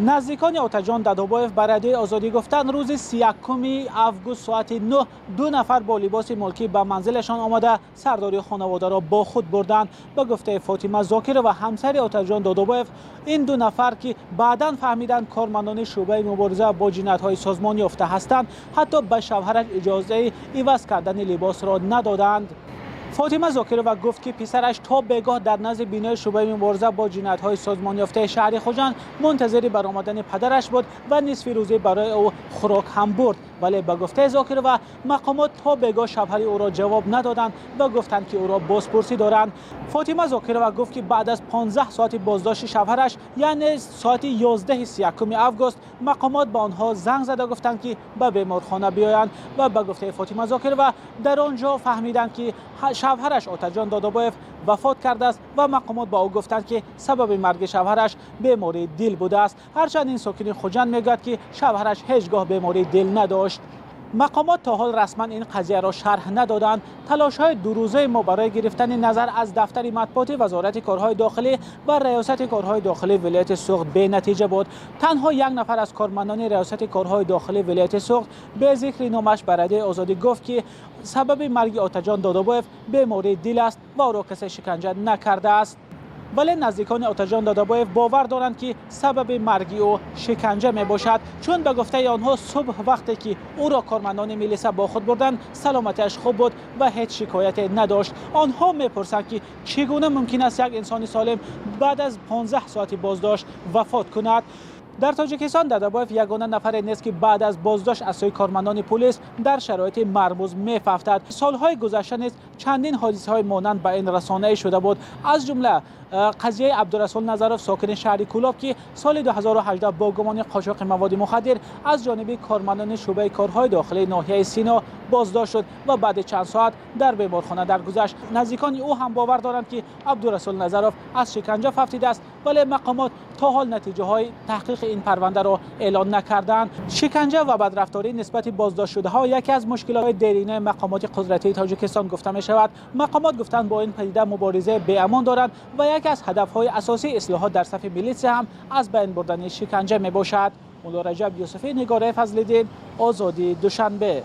نزدیکان اوتاجان دادابایف برای آزادی گفتن روز 31 آگوست ساعت 9 دو نفر با لباس ملکی به منزلشان آمده سرداری خانواده را با خود بردند. به گفته فاطمه زاکر و همسر اوتاجان دادابایف، این دو نفر که بعداً فهمیدند کارمندان شعبه مبارزه با جنایت‌های سازمان یافته هستند، حتی به شوهرش اجازه عوض کردن لباس را ندادند. فاطمه زاکر و گفت که پسرش تا بگاه در نزد بینای شعبه مبارزه با جنایت‌های سازمان یافته شهر خوجند منتظر برآمدن پدرش بود و نصف روزه برای او خوراک هم برد، ولی به گفته زاکر و مقامات تا بگاه شوهر او را جواب ندادند و گفتند که او را بازپرسی دارند. فاطمه زاکر و گفت که بعد از 15 ساعت بازداشت شوهرش، یعنی ساعت 11 31 آگوست، مقامات به آنها زنگ زده گفتند که به بیمارخانه بیایند و به گفته فاطمه زاکر و در آنجا فهمیدند که شوهرش اوتاجان دادابایف وفات کرده است و مقامات با او گفتند که سبب مرگ شوهرش بیماری دل بوده است، هرچند این ساکن خوجند میگوید که شوهرش هیچگاه بیماری دل نداشت. مقامات تا حال رسما این قضیه را شرح ندادند. تلاش‌های دو روزه ما برای گرفتن نظر از دفتر مطبوعات وزارت کارهای داخلی و ریاست کارهای داخلی ولایت سوخت بی نتیجه بود. تنها یک نفر از کارمندان ریاست کارهای داخلی ولایت سوخت به ذکر نامش برای آزادی گفت که سبب مرگ اوتاجان دادابایف بیماری دل است و او را کسی شکنجه نکرده است. ولی نزدیکان اوتاجان دادابایف باور دارند که سبب مرگ او شکنجه می باشد، چون به گفته آنها صبح وقتی که او را کارمندان میلیسا با خود بردند سلامتیش خوب بود و هیچ شکایتی نداشت. آنها میپرسند که چگونه ممکن است یک انسان سالم بعد از 15 ساعت بازداشت وفات کند. در تاجیکستان دادابایف یگانه نفر نیست که بعد از بازداشت از سوی کارمندان پلیس در شرایط مرموز می‌افتد. سالهای گذشته نیز چندین حادثه‌های مانند به این رسانه‌ای شده بود، از جمله قضیه عبدالرسول نظرف ساکن شهر کولاب که سال 2018 با گمان قاچاق مواد مخدر از جانب کارمندان شعبه کارهای داخلی ناحیه سینا بازداشت شد و بعد چند ساعت در بیمارخانه درگذشت. نزدیکان او هم باور دارند که عبدالرسول نظرف از شکنجه ففتیده است، ولی مقامات تا حال نتیجه های تحقیق این پرونده را اعلان نکردند. شکنجه و بدرفتاری نسبت بازداشت شده ها یکی از مشکلات دیرینه مقامات قدرتی تاجیکستان گفته می شود. مقامات گفتند با این پدیده مبارزه به امان دارند و یکی از هدف‌های اساسی اصلاحات در صف میلیسا هم از بین بردن شکنجه می باشد. مولا رجب یوسفی، نگاره فضل‌الدین، آزادی دوشنبه.